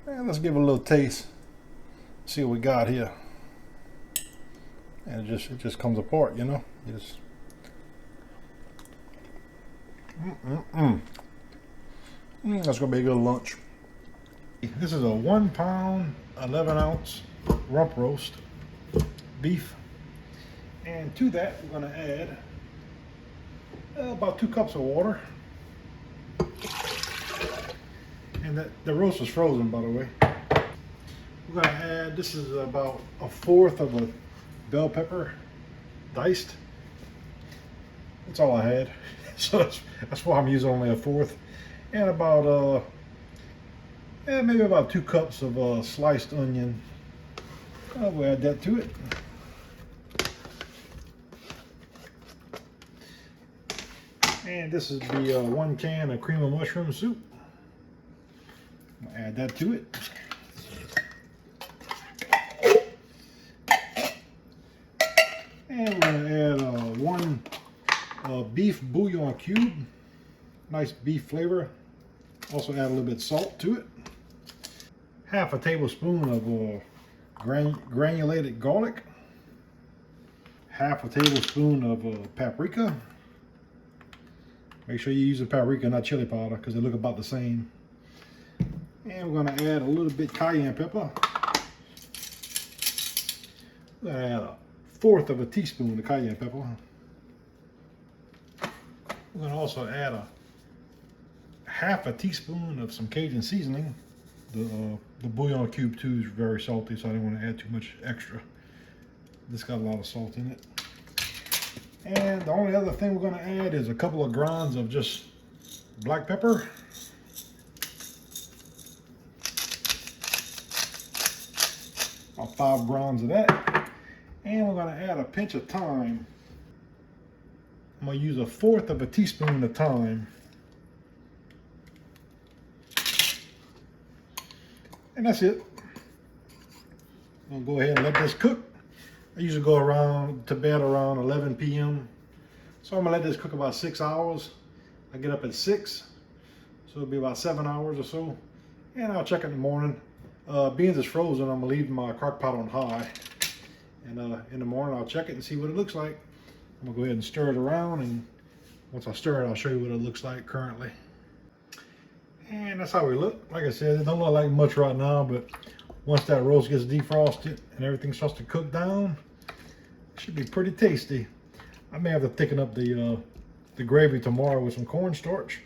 And let's give it a little taste. See what we got here. And it just comes apart, you know. You just that's gonna be a good lunch. This is a 1 pound, 11 ounce rump roast beef. And to that, we're gonna add about 2 cups of water. And the roast is frozen, by the way. We're gonna add, this is about 1/4 of a bell pepper, diced. That's all I had. So that's why I'm using only 1/4. And about maybe about 2 cups of sliced onion. We'll add that to it. And this is the 1 can of cream of mushroom soup. I'll add that to it. And we're going to add 1 beef bouillon cube. Nice beef flavor. Also add a little bit of salt to it. 1/2 tablespoon of granulated garlic. 1/2 tablespoon of paprika. Make sure you use the paprika, not chili powder, because they look about the same. And we're going to add a little bit cayenne pepper. We're going to add 1/4 of a teaspoon of cayenne pepper. We're going to also add 1/2 teaspoon of some Cajun seasoning. The bouillon cube too is very salty, so I didn't want to add too much extra. This got a lot of salt in it. And the only other thing we're going to add is a couple of grounds of just black pepper. About 5 grounds of that. And we're going to add a pinch of thyme. I'm going to use 1/4 of a teaspoon of thyme. And that's it. I'm going to go ahead and let this cook. I usually go to bed around 11 p.m. So I'm going to let this cook about 6 hours. I get up at 6. So it'll be about 7 hours or so. And I'll check it in the morning. Beans is frozen, I'm going to leave my crock pot on high. And in the morning I'll check it and see what it looks like. I'm going to go ahead and stir it around. And once I stir it, I'll show you what it looks like currently. And that's how we look. Like I said, it don't look like much right now, but once that roast gets defrosted and everything starts to cook down, it should be pretty tasty. I may have to thicken up the gravy tomorrow with some cornstarch.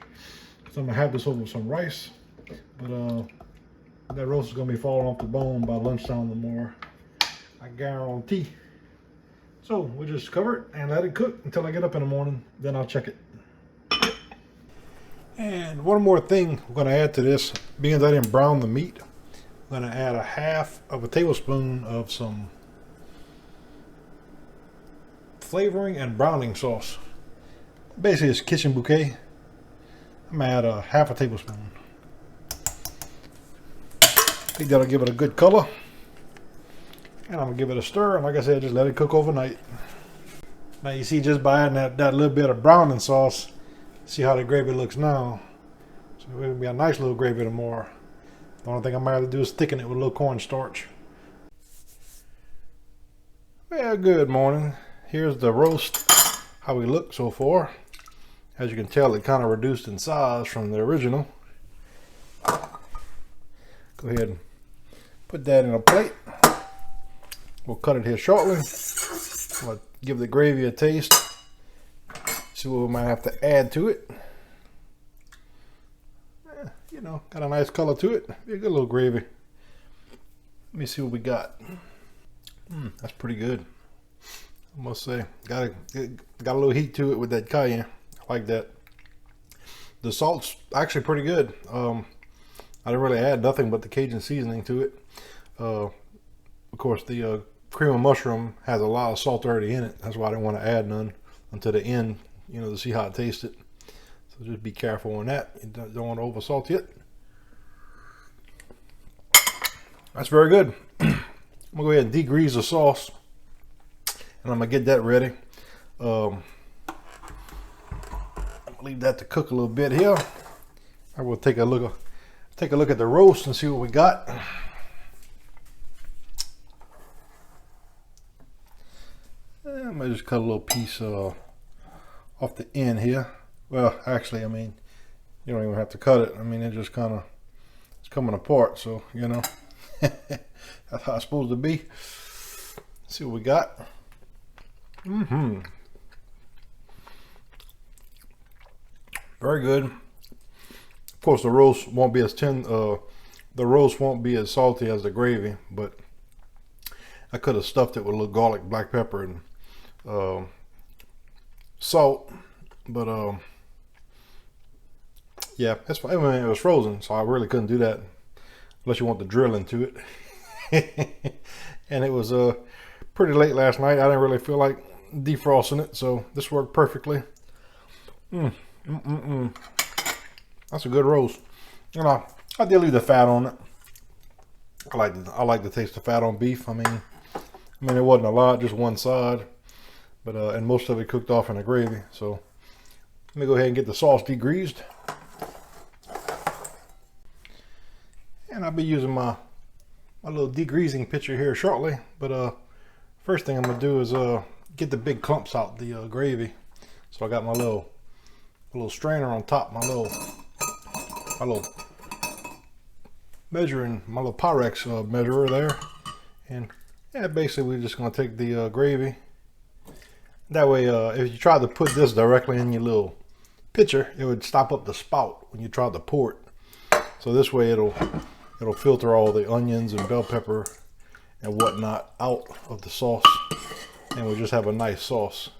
So I'm gonna have this over some rice. But that roast is gonna be falling off the bone by lunchtime tomorrow, I guarantee. So we'll just cover it and let it cook until I get up in the morning. Then I'll check it. And one more thing we're going to add to this, being I didn't brown the meat, I'm going to add 1/2 tablespoon of some flavoring and browning sauce. Basically it's kitchen bouquet. I'm going to add 1/2 tablespoon. I think that'll give it a good color. And I'm going to give it a stir, and like I said, just let it cook overnight. Now you see, just by adding that little bit of browning sauce, see how the gravy looks now. So it'll be a nice little gravy tomorrow. The only thing I might have to do is thicken it with a little cornstarch. Well, good morning. Here's the roast, how we look so far. As you can tell, it kind of reduced in size from the original. Go ahead and put that in a plate. We'll cut it here shortly. I'm going to give the gravy a taste. See what we might have to add to it. You know, got a nice color to it. Be a good little gravy. Let me see what we got. That's pretty good, I must say. Got a little heat to it with that cayenne. I like that. The salt's actually pretty good. I didn't really add nothing but the Cajun seasoning to it. Of course, the cream of mushroom has a lot of salt already in it. That's why I didn't want to add none until the end, you know, to see how it tasted. So just be careful on that. You don't want to over salt it. That's very good. I'm gonna go ahead and degrease the sauce, and I'm gonna get that ready. I'm gonna leave that to cook a little bit here. I will take a look take a look at the roast and see what we got. I might just cut a little piece off the end here. Well, actually, I mean, you don't even have to cut it. I mean, it just kind of, it's coming apart. So, you know, that's how it's supposed to be. Let's see what we got. Very good. Of course, the roast won't be as the roast won't be as salty as the gravy, but I could have stuffed it with a little garlic, black pepper, and salt. But yeah, that's fine. I mean, it was frozen, so I really couldn't do that unless you want to drill into it. And it was pretty late last night. I didn't really feel like defrosting it, so this worked perfectly. That's a good roast. You know, I did leave the fat on it. I like to taste the fat on beef. I mean, it wasn't a lot, just one side, but and most of it cooked off in the gravy. So let me go ahead and get the sauce degreased, and I'll be using my little degreasing pitcher here shortly. But first thing I'm gonna do is get the big clumps out the gravy. So I got my little strainer on top, my little measuring, my little Pyrex measurer there, and yeah, basically we're just gonna take the gravy. That way, if you try to put this directly in your little pitcher, it would stop up the spout when you try to pour it. So this way, it'll filter all the onions and bell pepper and whatnot out of the sauce, and we'll just have a nice sauce.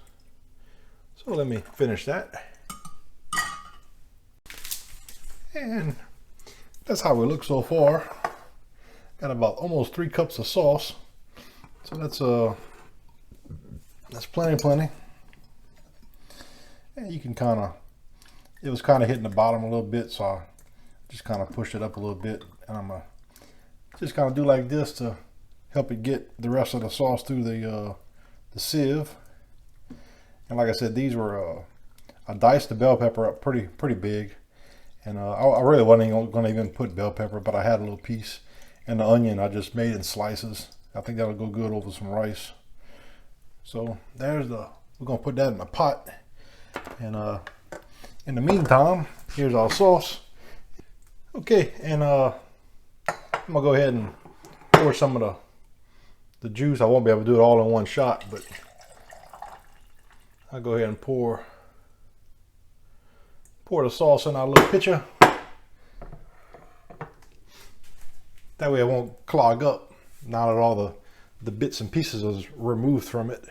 So let me finish that. And that's how we look so far. Got about almost 3 cups of sauce. So that's plenty. And you can it was kind of hitting the bottom a little bit, so I just kind of pushed it up a little bit, and I'm gonna just kind of do like this to help it get the rest of the sauce through the sieve. And like I said, these were I diced the bell pepper up pretty big. And I really wasn't going to even put bell pepper, but I had a little piece. And the onion I just made in slices. I think that'll go good over some rice. So we're going to put that in a pot. And in the meantime, here's our sauce. Okay, and I'm going to go ahead and pour some of the juice. I won't be able to do it all in one shot, but I'll go ahead and pour the sauce in our little pitcher. That way it won't clog up now that all the bits and pieces is removed from it.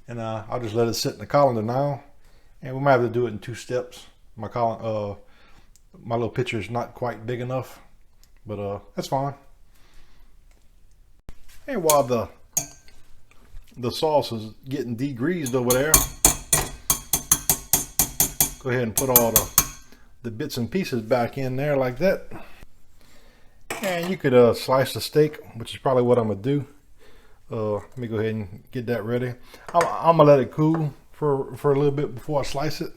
And I'll just let it sit in the colander now, and we might have to do it in 2 steps. My little pitcher is not quite big enough, but that's fine. And while the sauce is getting degreased over there, go ahead and put all the bits and pieces back in there like that. And you could slice the steak, which is probably what I'm gonna do. Let me go ahead and get that ready. I'm gonna let it cool for a little bit before I slice it.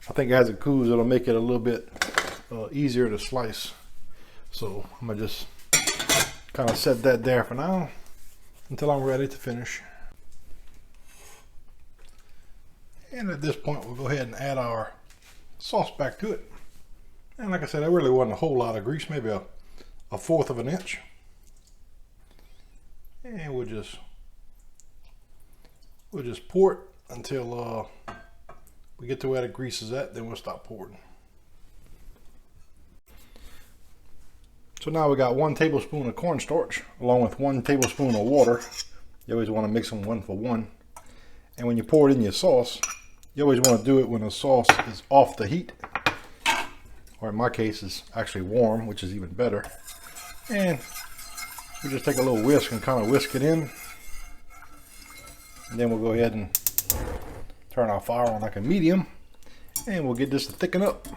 I think as it cools, it'll make it a little bit easier to slice. So I'm gonna just kind of set that there for now until I'm ready to finish. And at this point, we'll go ahead and add our sauce back to it. And like I said, there really wasn't a whole lot of grease, maybe a 1/4 of an inch. And we'll just pour it until we get to where the grease is at, then we'll stop pouring. So now we got 1 tablespoon of cornstarch along with 1 tablespoon of water. You always want to mix them 1 for 1. And when you pour it in your sauce, you always want to do it when the sauce is off the heat, or in my case, it's actually warm, which is even better. And we just take a little whisk and kind of whisk it in. And then we'll go ahead and turn our fire on like a medium, and we'll get this to thicken up.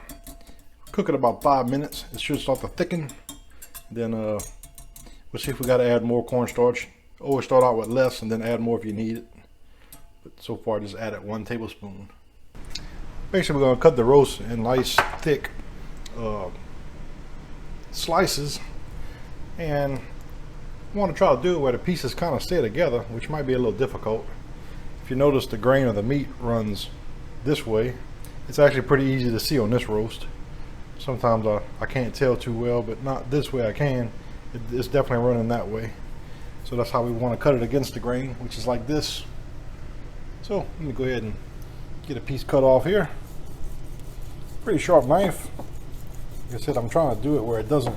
Cook it about 5 minutes. It should start to thicken. Then we'll see if we got to add more cornstarch. Always start out with less and then add more if you need it. But so far, just added 1 tablespoon. Basically, we're going to cut the roast in nice, thick slices, and I want to try to do it where the pieces kind of stay together, which might be a little difficult. If you notice, the grain of the meat runs this way. It's actually pretty easy to see on this roast. Sometimes I can't tell too well, but not this way I can. It's definitely running that way. So that's how we want to cut it against the grain, which is like this. So let me go ahead and get a piece cut off here. Pretty sharp knife. Like I said, I'm trying to do it where it doesn't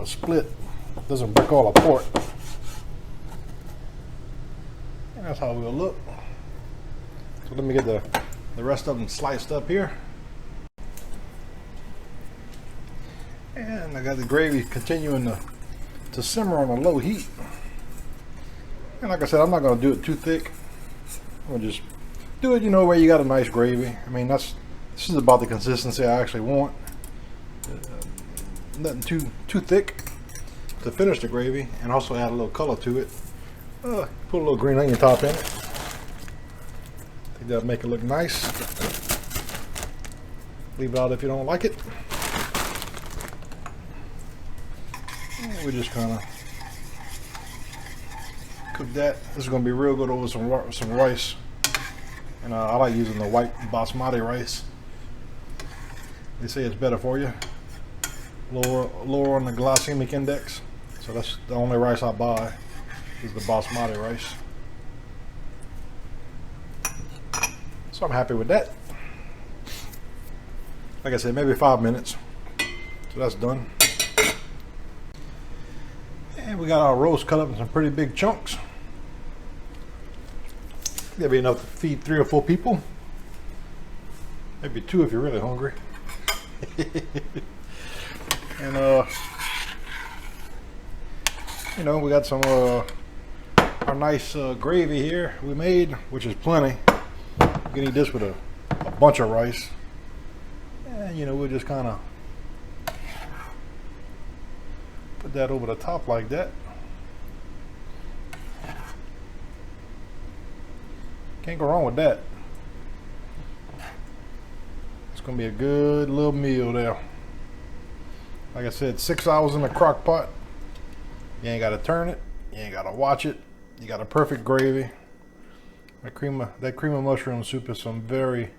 split, doesn't break all apart. And that's how it will look. So let me get the rest of them sliced up here. And I got the gravy continuing to simmer on a low heat. And like I said, I'm not going to do it too thick. I'm going to just do it, where you got a nice gravy. I mean, this is about the consistency I actually want. Nothing too thick to finish the gravy, and also add a little color to it. Put a little green onion top in it. I think that'll make it look nice. Leave it out if you don't like it. We just kind of cook that. This is going to be real good over some rice, and I like using the white basmati rice. They say it's better for you, lower on the glycemic index. So that's the only rice I buy, is the basmati rice. So I'm happy with that. Like I said, maybe 5 minutes. So that's done. And we got our roast cut up in some pretty big chunks. That'll be enough to feed 3 or 4 people. Maybe 2 if you're really hungry. And we got some our nice gravy here we made, which is plenty. You can eat this with a bunch of rice. And we'll just kind of put that over the top like that. Can't go wrong with that. It's gonna be a good little meal there. Like I said, 6 hours in the crock pot. You ain't gotta turn it, you ain't gotta watch it. You got a perfect gravy. That cream of mushroom soup is some very,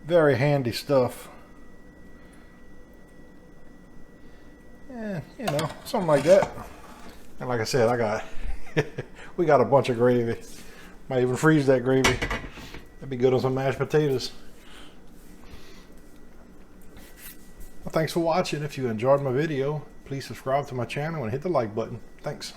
very handy stuff. And something like that. And like I said, we got a bunch of gravy. Might even freeze that gravy. That'd be good on some mashed potatoes. Well, thanks for watching. If you enjoyed my video, please subscribe to my channel and hit the like button. Thanks.